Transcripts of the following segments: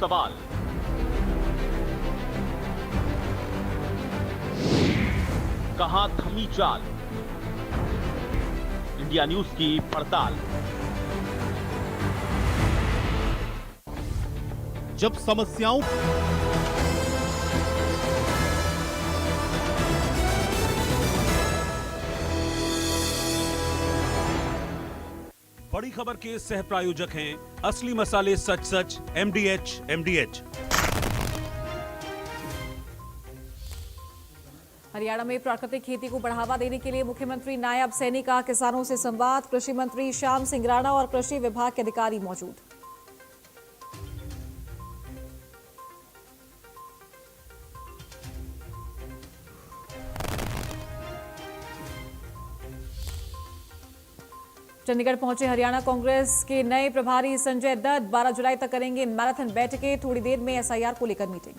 सवाल। कहां थमी चाल? इंडिया न्यूज की पड़ताल। जब समस्याओं बड़ी खबर के सह प्रायोजक हैं असली मसाले सच सच MDH। हरियाणा में प्राकृतिक खेती को बढ़ावा देने के लिए मुख्यमंत्री नायब सैनी का किसानों से संवाद। कृषि मंत्री श्याम सिंह राणा और कृषि विभाग के अधिकारी मौजूद। चंडीगढ़ पहुंचे हरियाणा कांग्रेस के नए प्रभारी संजय दत्त। 12 जुलाई तक करेंगे मैराथन बैठकें। थोड़ी देर में SIR को लेकर मीटिंग।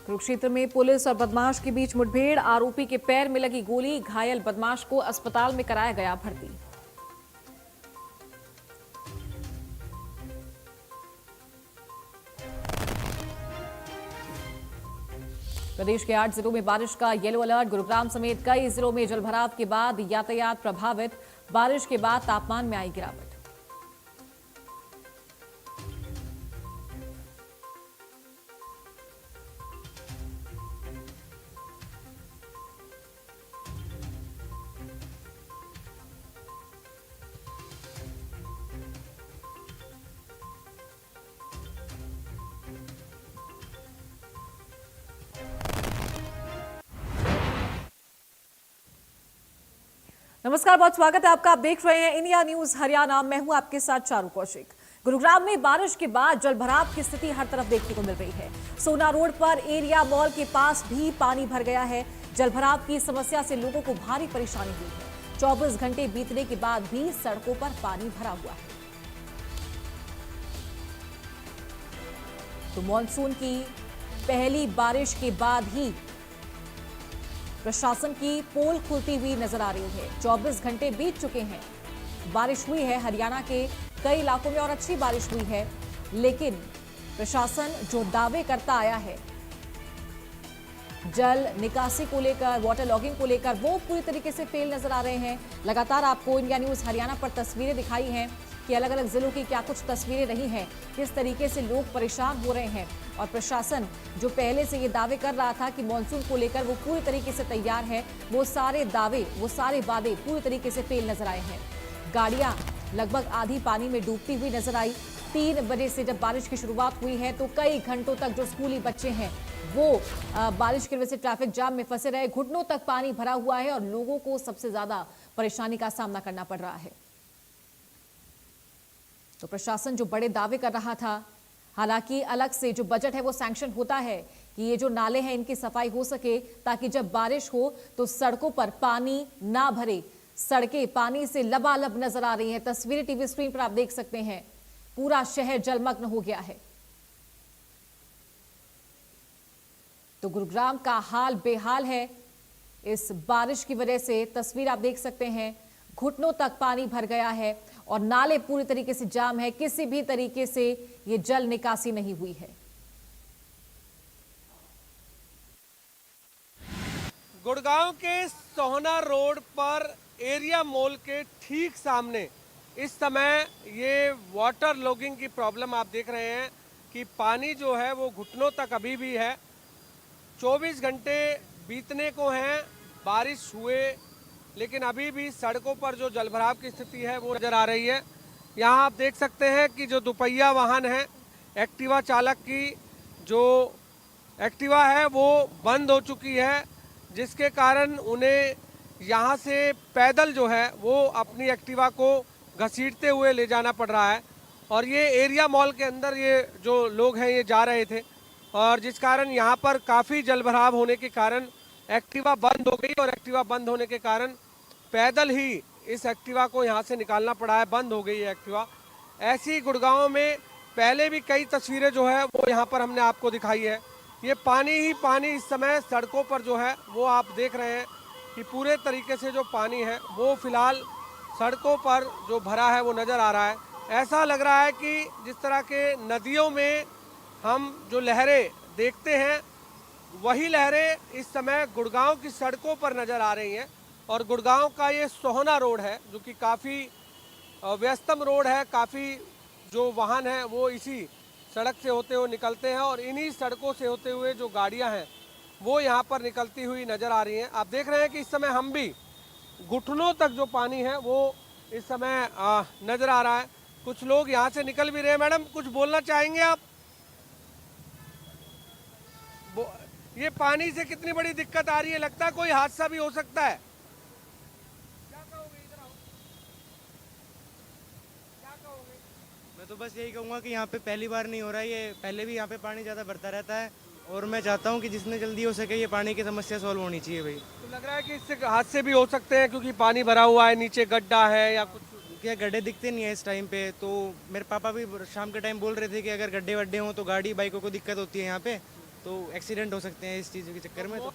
कुरुक्षेत्र में पुलिस और बदमाश के बीच मुठभेड़। आरोपी के पैर में लगी गोली। घायल बदमाश को अस्पताल में कराया गया भर्ती। प्रदेश के 8 जिलों में बारिश का येलो अलर्ट। गुरुग्राम समेत कई जिलों में जलभराव के बाद यातायात प्रभावित। बारिश के बाद तापमान में आई गिरावट। नमस्कार, बहुत स्वागत है आपका। आप देख रहे हैं इंडिया न्यूज हरियाणा। मैं हूं आपके साथ चारू कौशिक। गुरुग्राम में बारिश के बाद जलभराव की स्थिति हर तरफ देखने को मिल रही है। सोना रोड पर एरिया मॉल के पास भी पानी भर गया है। जलभराव की समस्या से लोगों को भारी परेशानी हुई है। 24 घंटे बीतने के बाद भी सड़कों पर पानी भरा हुआ है। तो मॉनसून की पहली बारिश के बाद ही प्रशासन की पोल खुलती हुई नजर आ रही है। 24 घंटे बीत चुके हैं। बारिश हुई है हरियाणा के कई इलाकों में और अच्छी बारिश हुई है, लेकिन प्रशासन जो दावे करता आया है जल निकासी को लेकर, वाटर लॉगिंग को लेकर, वो पूरी तरीके से फेल नजर आ रहे हैं। लगातार आपको इंडिया न्यूज हरियाणा पर तस्वीरें दिखाई हैं कि अलग अलग जिलों की क्या कुछ तस्वीरें रही हैं, किस तरीके से लोग परेशान हो रहे हैं। और प्रशासन जो पहले से ये दावे कर रहा था कि मानसून को लेकर वो पूरी तरीके से तैयार है, वो सारे दावे, वो सारे वादे पूरी तरीके से फेल नजर आए हैं। गाड़ियां लगभग आधी पानी में डूबती हुई नजर आई। 3 बजे से जब बारिश की शुरुआत हुई है तो कई घंटों तक जो स्कूली बच्चे हैं वो बारिश की वजह से ट्रैफिक जाम में फंसे रहे। घुटनों तक पानी भरा हुआ है और लोगों को सबसे ज्यादा परेशानी का सामना करना पड़ रहा है। तो प्रशासन जो बड़े दावे कर रहा था, हालांकि अलग से जो बजट है वो सैंक्शन होता है कि ये जो नाले हैं इनकी सफाई हो सके, ताकि जब बारिश हो तो सड़कों पर पानी ना भरे। सड़कें पानी से लबालब नजर आ रही हैं। तस्वीरें टीवी स्क्रीन पर आप देख सकते हैं। पूरा शहर जलमग्न हो गया है। तो गुरुग्राम का हाल बेहाल है इस बारिश की वजह से। तस्वीर आप देख सकते हैं, घुटनों तक पानी भर गया है और नाले पूरी तरीके से जाम है। किसी भी तरीके से ये जल निकासी नहीं हुई है। गुड़गांव के सोहना रोड पर एरिया मॉल के ठीक सामने इस समय ये वाटर लॉगिंग की प्रॉब्लम आप देख रहे हैं कि पानी जो है वो घुटनों तक अभी भी है। 24 घंटे बीतने को हैं बारिश हुए, लेकिन अभी भी सड़कों पर जो जलभराव की स्थिति है वो नजर आ रही है। यहाँ आप देख सकते हैं कि जो दुपहिया वाहन है, एक्टिवा चालक की जो एक्टिवा है वो बंद हो चुकी है, जिसके कारण उन्हें यहाँ से पैदल जो है वो अपनी एक्टिवा को घसीटते हुए ले जाना पड़ रहा है। और ये एरिया मॉल के अंदर ये जो लोग हैं ये जा रहे थे, और जिस कारण यहाँ पर काफ़ी जलभराव होने के कारण एक्टिवा बंद हो गई, और एक्टिवा बंद होने के कारण पैदल ही इस एक्टिवा को यहाँ से निकालना पड़ा है। बंद हो गई है एक्टिवा। ऐसी गुड़गांव में पहले भी कई तस्वीरें जो है वो यहाँ पर हमने आपको दिखाई है ये पानी ही पानी इस समय सड़कों पर जो है वो आप देख रहे हैं कि पूरे तरीके से जो पानी है वो फिलहाल सड़कों पर जो भरा है वो नज़र आ रहा है। ऐसा लग रहा है कि जिस तरह के नदियों में हम जो लहरें देखते हैं वही लहरें इस समय गुड़गांव की सड़कों पर नज़र आ रही हैं। और गुड़गांव का ये सोहना रोड है जो कि काफ़ी व्यस्तम रोड है, काफ़ी जो वाहन हैं वो इसी सड़क से होते हुए निकलते हैं और इन्हीं सड़कों से होते हुए जो गाड़ियां हैं वो यहाँ पर निकलती हुई नज़र आ रही हैं। आप देख रहे हैं कि इस समय हम भी घुटनों तक जो पानी है वो इस समय नज़र आ रहा है। कुछ लोग यहाँ से निकल भी रहे हैं। मैडम कुछ बोलना चाहेंगे आप? ये पानी से कितनी बड़ी दिक्कत आ रही है, लगता है कोई हादसा भी हो सकता है। क्या कहोगे? इधर आओ। क्या कहोगे? मैं तो बस यही कहूँगा कि यहाँ पे पहली बार नहीं हो रहा है, ये पहले भी यहाँ पे पानी ज़्यादा बढ़ता रहता है और मैं चाहता हूँ कि जितने जल्दी हो सके ये पानी की समस्या सॉल्व होनी चाहिए भाई। तो लग रहा है कि इससे हादसे भी हो सकते हैं क्योंकि पानी भरा हुआ है, नीचे गड्ढा है या कुछ? क्या गड्ढे दिखते नहीं है इस टाइम पे, तो मेरे पापा भी शाम के टाइम बोल रहे थे कि अगर गड्ढे वड्ढे हों तो गाड़ी बाइकों को दिक्कत होती है यहाँ पे, तो एक्सीडेंट हो सकते हैं इस चीज़ के चक्कर में। तो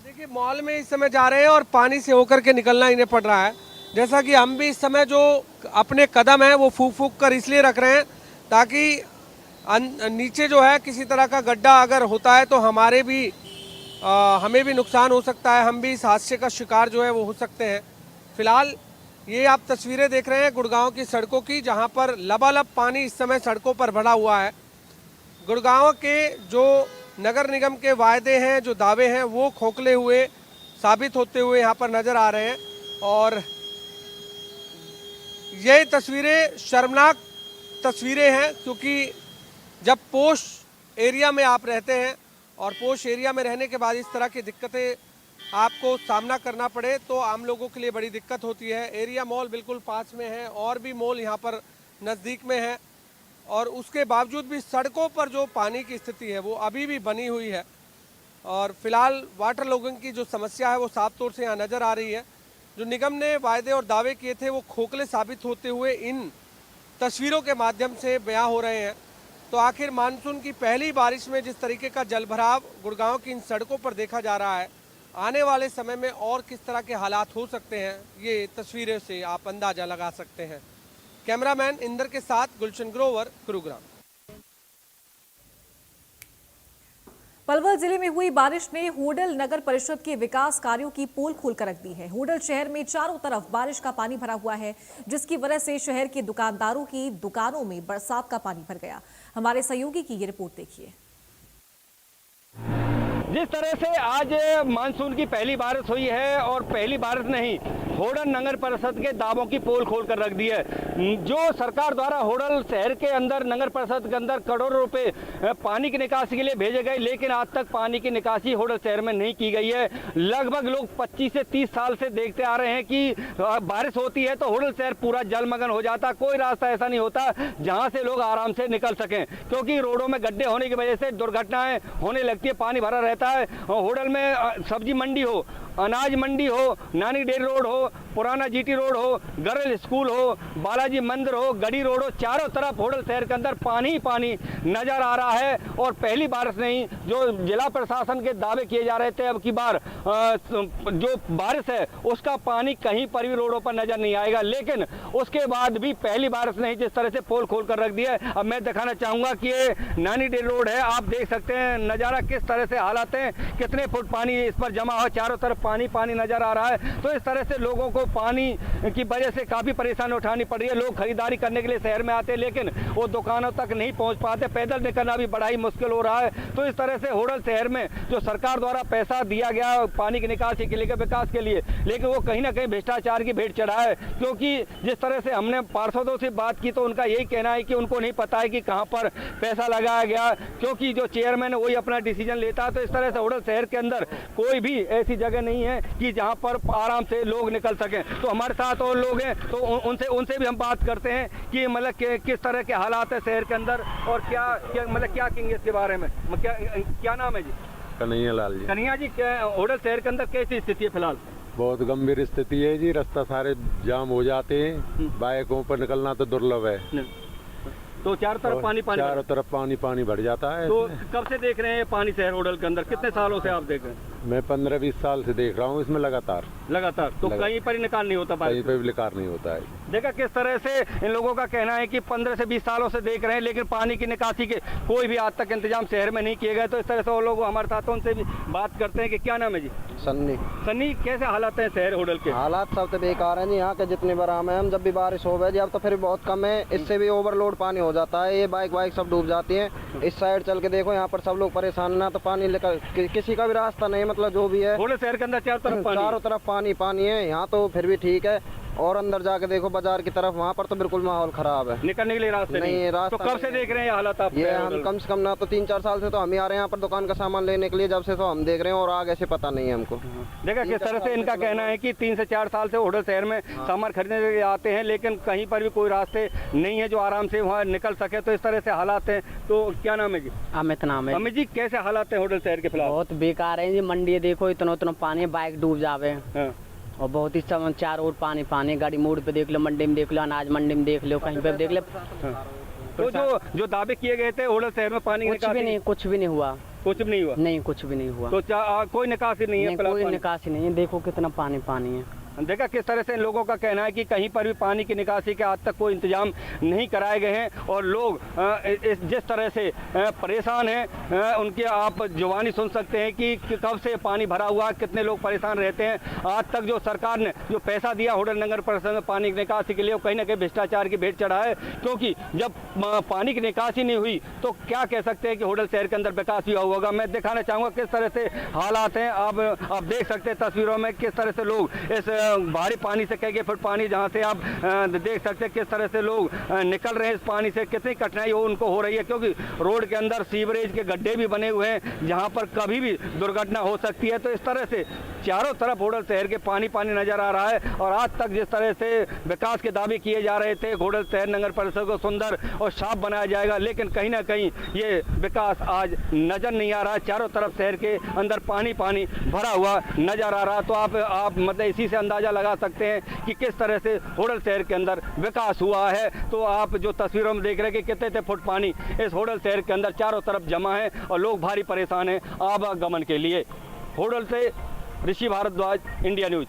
देखिए मॉल में इस समय जा रहे हैं और पानी से होकर के निकलना इन्हें पड़ रहा है। जैसा कि हम भी इस समय जो अपने कदम है वो फूक फूक कर इसलिए रख रहे हैं ताकि नीचे जो है किसी तरह का गड्ढा अगर होता है तो हमें भी नुकसान हो सकता है, हम भी इस हादसे का शिकार जो है वो हो सकते हैं। फिलहाल ये आप तस्वीरें देख रहे हैं गुड़गांव की सड़कों की, जहां पर लबालब पानी इस समय सड़कों पर भरा हुआ है। गुड़गांव के जो नगर निगम के वायदे हैं, जो दावे हैं, वो खोखले हुए साबित होते हुए यहाँ पर नज़र आ रहे हैं। और ये तस्वीरें शर्मनाक तस्वीरें हैं क्योंकि जब पोश एरिया में आप रहते हैं और पोश एरिया में रहने के बाद इस तरह की दिक्कतें आपको सामना करना पड़े तो आम लोगों के लिए बड़ी दिक्कत होती है। एरिया मॉल बिल्कुल पास में है और भी मॉल यहाँ पर नज़दीक में है और उसके बावजूद भी सड़कों पर जो पानी की स्थिति है वो अभी भी बनी हुई है। और फिलहाल वाटर लॉगिंग की जो समस्या है वो साफ तौर से यहाँ नज़र आ रही है। जो निगम ने वायदे और दावे किए थे वो खोखले साबित होते हुए इन तस्वीरों के माध्यम से बयां हो रहे हैं। तो आखिर मानसून की पहली बारिश में जिस तरीके का जलभराव गुड़गांव की इन सड़कों पर देखा जा रहा है, आने वाले समय में और किस तरह के हालात हो सकते हैं ये तस्वीरें से आप अंदाजा लगा सकते हैं। कैमरामैन इंदर के साथ गुलशन ग्रोवर, गुरुग्राम। पलवल जिले में हुई बारिश ने होडल नगर परिषद के विकास कार्यों की पोल खोलकर रख दी है। होडल शहर में चारों तरफ बारिश का पानी भरा हुआ है, जिसकी वजह से शहर के दुकानदारों की दुकानों में बरसात का पानी भर गया। हमारे सहयोगी की ये रिपोर्ट देखिए। जिस तरह से आज मानसून की पहली बारिश हुई है और पहली बारिश नहीं, होडल नगर परिषद के दावों की पोल खोलकर रख दी है। जो सरकार द्वारा होडल शहर के अंदर नगर परिषद के अंदर करोड़ों रुपए पानी की निकासी के लिए भेजे गए, लेकिन आज तक पानी की निकासी होडल शहर में नहीं की गई है। लगभग लोग 25 से 30 साल से देखते आ रहे हैं कि बारिश होती है तो होडल शहर पूरा जलमग्न हो जाता। कोई रास्ता ऐसा नहीं होता जहां से लोग आराम से निकल सकें, क्योंकि रोडों में गड्ढे होने की वजह से दुर्घटनाएं होने लगती है, पानी भरा रहता है। होडल में सब्जी मंडी हो, अनाज मंडी हो, नानी डेरी रोड हो, पुराना जीटी रोड हो, गर्ल स्कूल हो, बालाजी मंदिर हो, गढ़ी रोड हो, चारों तरफ होडल शहर के अंदर पानी ही पानी नजर आ रहा है। और पहली बारिश नहीं, जो जिला प्रशासन के दावे किए जा रहे थे अब की बार जो बारिश है उसका पानी कहीं पर भी रोडों पर नजर नहीं आएगा, लेकिन उसके बाद भी पहली बारिश नहीं, जिस तरह से पोल खोल कर रख दिया है। अब मैं दिखाना चाहूंगा कि ये नानी डेरी रोड है, आप देख सकते हैं नजारा किस तरह से हालात है, कितने फुट पानी इस पर जमा हो, चारों तरफ पानी पानी नजर आ रहा है। तो इस तरह से लोगों को पानी की वजह से काफी परेशानी उठानी पड़ रही है। लोग खरीदारी करने के लिए शहर में आते हैं लेकिन वो दुकानों तक नहीं पहुंच पाते, पैदल निकलना भी बड़ा ही मुश्किल हो रहा है। तो इस तरह से होडल शहर में जो सरकार द्वारा पैसा दिया गया पानी की निकासी के लिए, विकास के लिए, लेकिन वो कहीं ना कहीं भ्रष्टाचार की भेंट चढ़ा है। क्योंकि जिस तरह से हमने पार्षदों से बात की तो उनका यही कहना है कि उनको नहीं पता है कि कहां पर पैसा लगाया गया, क्योंकि जो चेयरमैन है वही अपना डिसीजन लेता है। तो इस तरह से होडल शहर के अंदर कोई भी ऐसी जगह नहीं है कि जहां पर आराम से लोग निकल सकें। तो हमारे साथ और लोग हैं तो उनसे भी हम बात करते हैं कि मतलब किस तरह के हालात है शहर के अंदर और क्या कहेंगे इसके बारे में। क्या नाम है जी? कन्हैया लाल जी। कन्हैया जी, होडल शहर के अंदर कैसी स्थिति है फिलहाल? बहुत गंभीर स्थिति है जी, रास्ता सारे जाम हो जाते हैं, बाइकों पर निकलना तो दुर्लभ है। तो चारों तरफ पानी पानी चारों तरफ पानी पानी भर जाता है। तो कब से देख रहे हैं पानी शहर होडल के अंदर, कितने सालों से आप देख रहे हैं? मैं 15-20 साल से देख रहा हूँ इसमें लगातार। तो कहीं पर ही निकाल नहीं होता कहीं पे भी निकाल नहीं होता है। देखा किस तरह से इन लोगों का कहना है कि 15 से 20 सालों से देख रहे हैं, लेकिन पानी की निकासी के कोई भी आज तक इंतजाम शहर में नहीं किए गए। तो इस तरह से वो लोग हमारे साथ उनसे भी बात करते हैं कि क्या नाम है जी? सन्नी, कैसे हालात हैं शहर होडल के? हालात सब तो बेकार हैं जी, यहाँ के जितने बराम है। हम जब भी बारिश हो गई जी, अब तो फिर बहुत कम है, इससे भी ओवरलोड पानी हो जाता है। ये बाइक सब डूब जाती हैं। इस साइड चल के देखो, यहाँ पर सब लोग परेशान, ना तो पानी लेकर किसी का भी रास्ता नहीं, मतलब जो भी है शहर के अंदर चारों तरफ पानी है। यहाँ तो फिर भी ठीक है, और अंदर जाके देखो बाजार की तरफ, वहाँ पर तो बिल्कुल माहौल खराब है, निकलने के लिए रास्ते नहीं। रास्ता तो कब से देख रहे हैं हालात आप? ये हम कम से कम ना तो 3-4 साल से तो हम ही आ रहे हैं यहाँ पर दुकान का सामान लेने के लिए, जब से तो हम देख रहे हैं, और आगे से पता नहीं है हमको। देखा किस तरह से इनका कहना है कि 3 से 4 साल से होडल शहर में सामान खरीदने के लिए आते हैं, लेकिन कहीं पर भी कोई रास्ते नहीं है जो आराम से वहाँ निकल सके। तो इस तरह से हालात हैं। तो क्या नाम है जी? अमित नाम है। अमित जी, कैसे हालात है होडल शहर के फिलहाल? बहुत बेकार है जी, मंडी देखो, इतना पानी, बाइक डूब जावे और बहुत ही सब चारों ओर पानी। गाड़ी मोड़ पे देख लो, मंडी में देख लो, अनाज मंडी में देख लो, कहीं पे देख लो। तो जो दावे किए गए थे होडल शहर में पानी कुछ भी नहीं हुआ। कुछ भी नहीं हुआ। तो कोई निकासी नहीं है? कोई निकासी नहीं है। देखो कितना पानी है। देखा किस तरह से इन लोगों का कहना है कि कहीं पर भी पानी की निकासी के आज तक कोई इंतजाम नहीं कराए गए हैं, और लोग जिस तरह से परेशान हैं, उनके आप जुबानी सुन सकते हैं कि कब से पानी भरा हुआ, कितने लोग परेशान रहते हैं। आज तक जो सरकार ने जो पैसा दिया होडल नगर परिषद में पानी की निकासी के लिए, वो कहीं ना कहीं भ्रष्टाचार की भेंट चढ़ा है। क्योंकि जब पानी की निकासी नहीं हुई तो क्या कह सकते हैं कि होडल शहर के अंदर विकास हुआ होगा। मैं दिखाना चाहूँगा किस तरह से हालात हैं। आप देख सकते हैं तस्वीरों में किस तरह से लोग इस भारी पानी से कई फुट पानी, जहाँ से आप देख सकते हैं किस तरह से लोग निकल रहे हैं इस पानी से, कितनी कठिनाई उनको हो रही है। क्योंकि रोड के अंदर सीवरेज के गड्ढे भी बने हुए हैं, जहाँ पर कभी भी दुर्घटना हो सकती है। तो इस तरह से चारों तरफ होडल शहर के पानी नजर आ रहा है। और आज तक जिस तरह से विकास के दावे किए जा रहे थे, होडल शहर नगर परिषद को सुंदर और साफ बनाया जाएगा, लेकिन कहीं ना कहीं ये विकास आज नजर नहीं आ रहा। चारों तरफ शहर के अंदर पानी भरा हुआ नजर आ रहा। तो आप मतलब इसी से अंदाजा लगा सकते हैं कि किस तरह से होडल शहर के अंदर विकास हुआ है। तो आप जो तस्वीरों में देख रहे हैं कि कितने फुट पानी इस होडल शहर के अंदर चारों तरफ जमा है, और लोग भारी परेशान हैं आवागमन के लिए। होडल से ऋषि भारद्वाज, इंडिया न्यूज।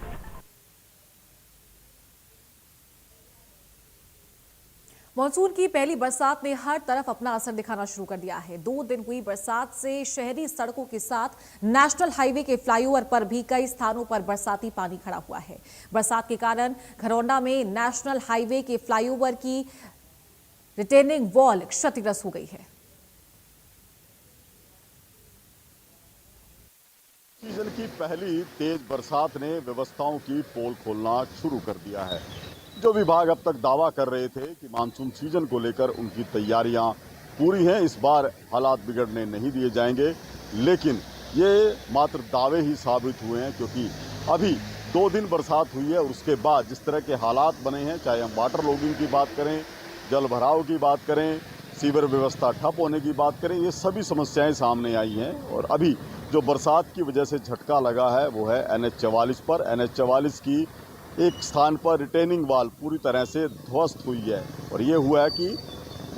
मॉनसून की पहली बरसात ने हर तरफ अपना असर दिखाना शुरू कर दिया है। 2 दिन हुई बरसात से शहरी सड़कों के साथ नेशनल हाईवे के फ्लाईओवर पर भी कई स्थानों पर बरसाती पानी खड़ा हुआ है। बरसात के कारण घरौंडा में नेशनल हाईवे के फ्लाईओवर की रिटेनिंग वॉल क्षतिग्रस्त हो गई है। सीजन की पहली तेज बरसात ने व्यवस्थाओं की पोल खोलना शुरू कर दिया है। जो विभाग अब तक दावा कर रहे थे कि मानसून सीजन को लेकर उनकी तैयारियां पूरी हैं, इस बार हालात बिगड़ने नहीं दिए जाएंगे। लेकिन ये मात्र दावे ही साबित हुए हैं, क्योंकि अभी 2 दिन बरसात हुई है और उसके बाद जिस तरह के हालात बने हैं, चाहे हम वाटर लॉगिंग की बात करें, जल भराव की बात करें, सीवर व्यवस्था ठप होने की बात करें, ये सभी समस्याएं सामने आई हैं। और अभी जो बरसात की वजह से झटका लगा है वो है NH-44 पर। NH-44 की एक स्थान पर रिटेनिंग वाल पूरी तरह से ध्वस्त हुई है, और ये हुआ है कि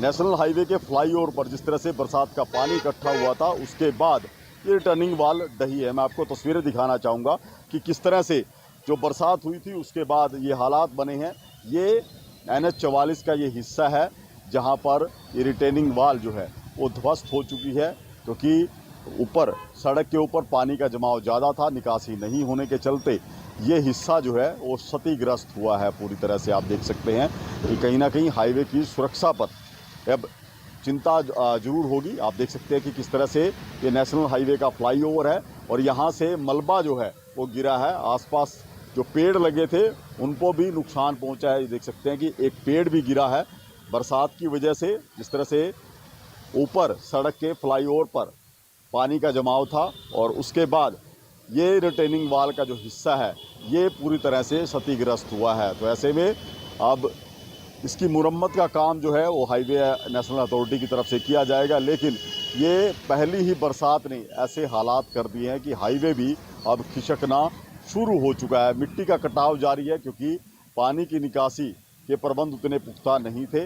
नेशनल हाईवे के फ्लाईओवर पर जिस तरह से बरसात का पानी इकट्ठा हुआ था, उसके बाद ये रिटर्निंग वाल ढही है। मैं आपको तस्वीरें दिखाना चाहूँगा कि किस तरह से जो बरसात हुई थी उसके बाद ये हालात बने हैं। ये NH-44 का ये हिस्सा है जहाँ पर ये रिटेनिंग वाल जो है वो ध्वस्त हो चुकी है, क्योंकि ऊपर सड़क के ऊपर पानी का जमाव ज़्यादा था, निकासी नहीं होने के चलते ये हिस्सा जो है वो क्षतिग्रस्त हुआ है पूरी तरह से। आप देख सकते हैं कि कहीं ना कहीं हाईवे की सुरक्षा पर अब चिंता जरूर होगी। आप देख सकते हैं कि किस तरह से ये नेशनल हाईवे का फ्लाईओवर है और यहाँ से मलबा जो है वो गिरा है। आसपास जो पेड़ लगे थे उनको भी नुकसान पहुँचा है। देख सकते हैं कि एक पेड़ भी गिरा है बरसात की वजह से। जिस तरह से ऊपर सड़क के फ्लाईओवर पर पानी का जमाव था और उसके बाद ये रिटेनिंग वाल का जो हिस्सा है ये पूरी तरह से क्षतिग्रस्त हुआ है। तो ऐसे में अब इसकी मुरम्मत का काम जो है वो हाईवे नेशनल अथॉरिटी की तरफ से किया जाएगा। लेकिन ये पहली ही बरसात ने ऐसे हालात कर दिए हैं कि हाईवे भी अब खिसकना शुरू हो चुका है। मिट्टी का कटाव जारी है, क्योंकि पानी की निकासी के प्रबंध उतने पुख्ता नहीं थे।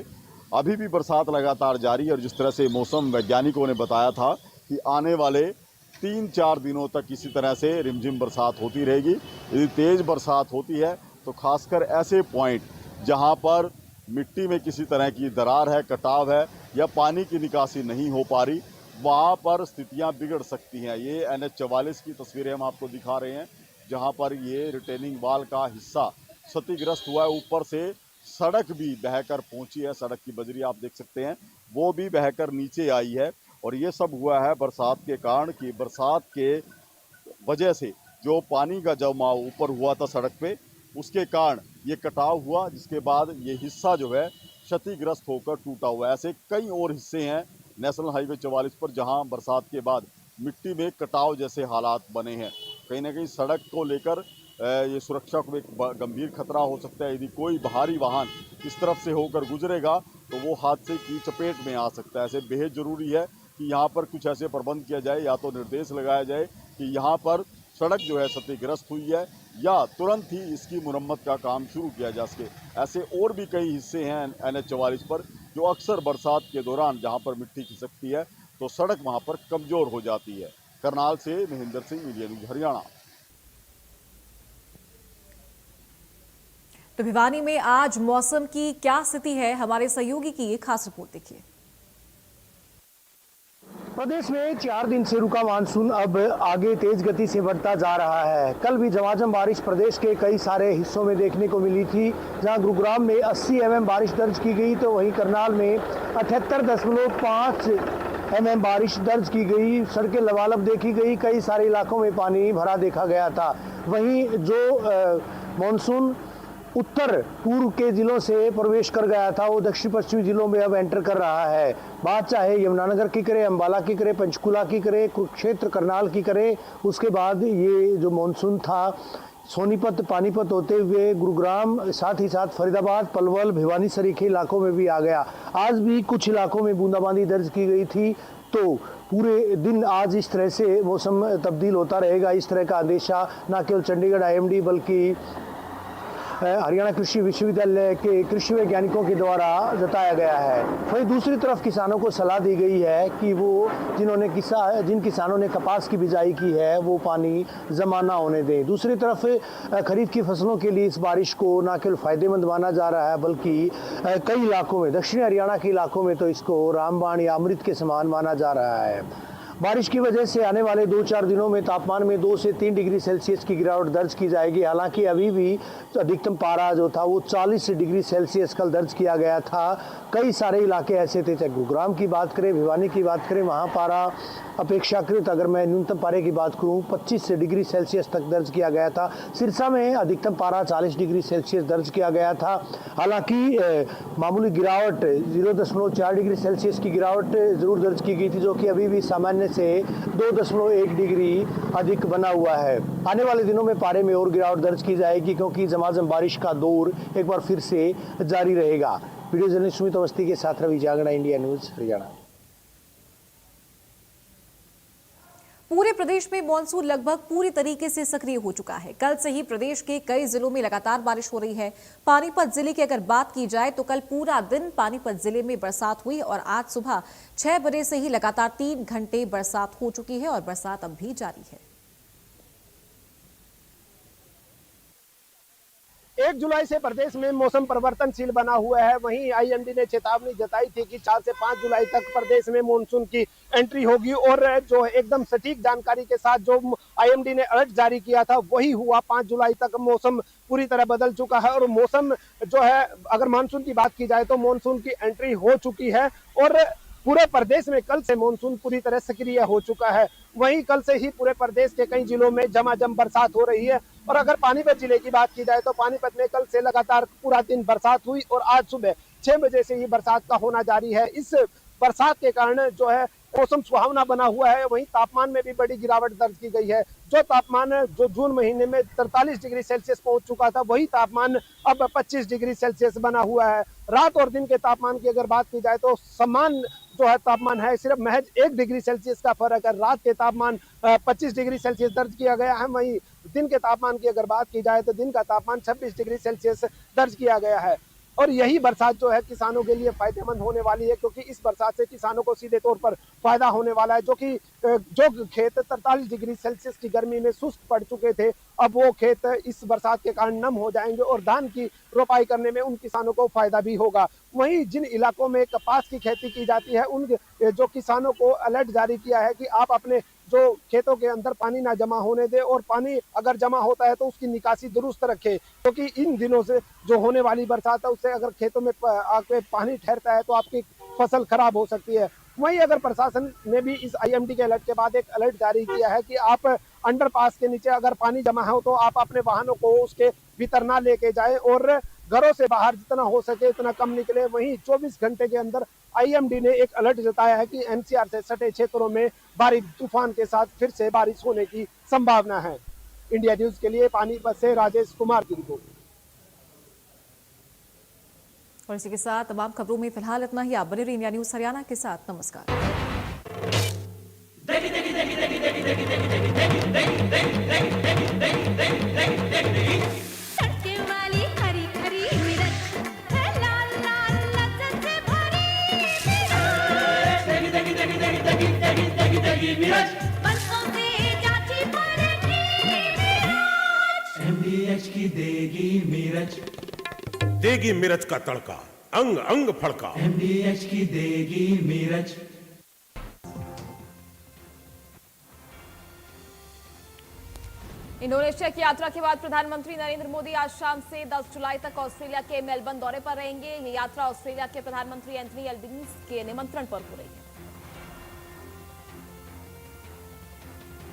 अभी भी बरसात लगातार जारी है और जिस तरह से मौसम वैज्ञानिकों ने बताया था कि आने वाले 3-4 दिनों तक इसी तरह से रिमझिम बरसात होती रहेगी। यदि तेज़ बरसात होती है तो खासकर ऐसे पॉइंट जहां पर मिट्टी में किसी तरह की दरार है, कटाव है या पानी की निकासी नहीं हो पा रही, वहां पर स्थितियां बिगड़ सकती हैं। ये NH 44 की तस्वीरें हम आपको दिखा रहे हैं जहां पर ये रिटेनिंग वॉल का हिस्सा क्षतिग्रस्त हुआ है। ऊपर से सड़क भी बहकर पहुंची है, सड़क की बजरी आप देख सकते हैं वो भी बहकर नीचे आई है। और ये सब हुआ है बरसात के कारण कि बरसात के वजह से जो पानी का जमाव ऊपर हुआ था सड़क पे, उसके कारण ये कटाव हुआ, जिसके बाद ये हिस्सा जो है क्षतिग्रस्त होकर टूटा हुआ है। ऐसे कई और हिस्से हैं नेशनल हाईवे 44 पर जहां बरसात के बाद मिट्टी में कटाव जैसे हालात बने हैं। कहीं ना कहीं सड़क को लेकर ये सुरक्षा को एक गंभीर खतरा हो सकता है। यदि कोई भारी वाहन इस तरफ से होकर गुजरेगा तो वो हादसे की चपेट में आ सकता है। ऐसे बेहद ज़रूरी है कि यहाँ पर कुछ ऐसे प्रबंध किया जाए, या तो निर्देश लगाया जाए कि यहाँ पर सड़क जो है क्षतिग्रस्त हुई है या तुरंत ही इसकी मुरम्मत का काम शुरू किया जा सके। ऐसे और भी कई हिस्से हैं NH 44 पर जो अक्सर बरसात के दौरान जहाँ पर मिट्टी खिसकती है तो सड़क वहाँ पर कमज़ोर हो जाती है। करनाल से महेंद्र सिंह, मीडिया न्यूज़ हरियाणा। तो भिवानी में आज मौसम की क्या स्थिति है, हमारे सहयोगी की ये खास रिपोर्ट देखिए। प्रदेश में 4 दिन से रुका मानसून अब आगे तेज गति से बढ़ता जा रहा है। कल भी झमाझम बारिश प्रदेश के कई सारे हिस्सों में देखने को मिली थी। जहां गुरुग्राम में 80 mm बारिश दर्ज की गई तो वहीं करनाल में 78.5 mm बारिश दर्ज की गई। सड़कें लबालब देखी गई, कई सारे इलाकों में पानी भरा देखा गया था। वहीं जो मानसून उत्तर पूर्व के जिलों से प्रवेश कर गया था वो दक्षिण पश्चिमी जिलों में अब एंटर कर रहा है। बात चाहे यमुनानगर की करे, अंबाला की करे, पंचकुला की करे, कुरुक्षेत्र करनाल की करे, उसके बाद ये जो मानसून था सोनीपत पानीपत होते हुए गुरुग्राम, साथ ही साथ फरीदाबाद, पलवल, भिवानी सरीखे इलाकों में भी आ गया। आज भी कुछ इलाकों में बूंदाबांदी दर्ज की गई थी। तो पूरे दिन आज इस तरह से मौसम तब्दील होता रहेगा, इस तरह का अंदेशा न केवल चंडीगढ़ IMD बल्कि हरियाणा कृषि विश्वविद्यालय के कृषि वैज्ञानिकों के द्वारा जताया गया है। वहीं दूसरी तरफ किसानों को सलाह दी गई है कि वो जिन किसानों ने कपास की बिजाई की है वो पानी जमा ना होने दें। दूसरी तरफ खरीफ की फसलों के लिए इस बारिश को न केवल फायदेमंद माना जा रहा है बल्कि कई इलाकों में, दक्षिणी हरियाणा के इलाकों में तो इसको रामबाण या अमृत के समान माना जा रहा है। बारिश की वजह से आने वाले 2-4 दिनों में तापमान में 2 से 3 डिग्री सेल्सियस की गिरावट दर्ज की जाएगी। हालांकि अभी भी अधिकतम पारा जो था वो 40 डिग्री सेल्सियस कल दर्ज किया गया था। कई सारे इलाके ऐसे थे, चाहे गुरुग्राम की बात करें, भिवानी की बात करें, वहाँ पारा अपेक्षाकृत अगर मैं न्यूनतम पारे की बात करूँ 25 डिग्री सेल्सियस तक दर्ज किया गया था। सिरसा में अधिकतम पारा 40 डिग्री सेल्सियस दर्ज किया गया था। हालांकि मामूली गिरावट 0.4 डिग्री सेल्सियस की गिरावट जरूर दर्ज की गई थी, जो कि अभी भी सामान्य से 2.1 डिग्री अधिक बना हुआ है। आने वाले दिनों में पारे में और गिरावट दर्ज की जाएगी क्योंकि झमाझम बारिश का दौर एक बार फिर से जारी रहेगा। वीडियो जर्नलिस्ट सुमित अवस्थी के साथ रवि जांगड़ा, इंडिया न्यूज हरियाणा। पूरे प्रदेश में मॉनसून लगभग पूरी तरीके से सक्रिय हो चुका है। कल से ही प्रदेश के कई जिलों में लगातार बारिश हो रही है। पानीपत जिले की अगर बात की जाए तो कल पूरा दिन पानीपत जिले में बरसात हुई और आज सुबह 6 बजे से ही लगातार 3 घंटे बरसात हो चुकी है और बरसात अब भी जारी है। 1 जुलाई से प्रदेश में मौसम परिवर्तनशील बना हुआ है। वहीं IMD ने चेतावनी जताई थी कि 4 से 5 जुलाई तक प्रदेश में मानसून की एंट्री होगी और जो एकदम सटीक जानकारी के साथ जो IMD ने अलर्ट जारी किया था वही हुआ। 5 जुलाई तक मौसम पूरी तरह बदल चुका है और मौसम जो है, अगर मानसून की बात की जाए तो मानसून की एंट्री हो चुकी है और पूरे प्रदेश में कल से मानसून पूरी तरह सक्रिय हो चुका है। वहीं कल से ही पूरे प्रदेश के कई जिलों में झमाझम बरसात हो रही है और अगर पानीपत जिले की बात की जाए तो पानीपत में कल से लगातार पूरा दिन बरसात हुई और आज सुबह 6 बजे से ही बरसात का होना जारी है। इस बरसात के कारण जो है मौसम सुहावना बना हुआ है। वहीं तापमान में भी बड़ी गिरावट दर्ज की गई है। जो तापमान जो जून महीने में 43 डिग्री सेल्सियस पहुंच चुका था वही तापमान अब 25 डिग्री सेल्सियस बना हुआ है। रात और दिन के तापमान की अगर बात की जाए तो समान जो है तापमान है, सिर्फ महज 1 डिग्री सेल्सियस का फर्क है। रात के तापमान 25 डिग्री सेल्सियस दर्ज किया गया है। वहीं दिन के तापमान की अगर बात की जाए तो दिन का तापमान 26 डिग्री सेल्सियस दर्ज किया गया है। और यही बरसात जो है किसानों के लिए फायदेमंद होने वाली है, क्योंकि इस बरसात से किसानों को सीधे तौर पर फायदा होने वाला है। जो खेत 43 डिग्री सेल्सियस की गर्मी में सुस्त पड़ चुके थे, अब वो खेत इस बरसात के कारण नम हो जाएंगे और धान की रोपाई करने में उन किसानों को फायदा भी होगा। वहीं जिन इलाकों में कपास की खेती की जाती है, उन जो किसानों को अलर्ट जारी किया है कि आप अपने जो खेतों के अंदर पानी ना जमा होने दे, और पानी अगर जमा होता है तो उसकी निकासी दुरुस्त रखे, क्योंकि इन दिनों से जो होने वाली बरसात है उससे अगर खेतों में आके पानी ठहरता है तो आपकी फसल खराब हो सकती है। वहीं अगर प्रशासन ने भी इस IMD के अलर्ट के बाद एक अलर्ट जारी किया है कि आप अंडरपास के नीचे अगर पानी जमा हो तो आप अपने वाहनों को उसके भीतर ना लेके जाए और घरों से बाहर जितना हो सके इतना कम निकले। वहीं 24 घंटे के अंदर IMD ने एक अलर्ट जताया है कि NCR से सटे क्षेत्रों में भारी तूफान के साथ फिर से बारिश होने की संभावना है। इंडिया न्यूज के लिए पानीपत से राजेश कुमार की रिपोर्ट। और इसी के साथ तमाम खबरों में फिलहाल इतना ही। आप बने रहिए इंडिया न्यूज हरियाणा के साथ। नमस्कार। MDH की देगी मिर्च, देगी मिर्च का तड़का, अंग अंग फड़का। MDH की देगी मिर्च। इंडोनेशिया की यात्रा के बाद प्रधानमंत्री नरेंद्र मोदी आज शाम से 10 जुलाई तक ऑस्ट्रेलिया के मेलबर्न दौरे पर रहेंगे। ये यात्रा ऑस्ट्रेलिया के प्रधानमंत्री एंथनी एल्बनीज़ के निमंत्रण पर हो रही है।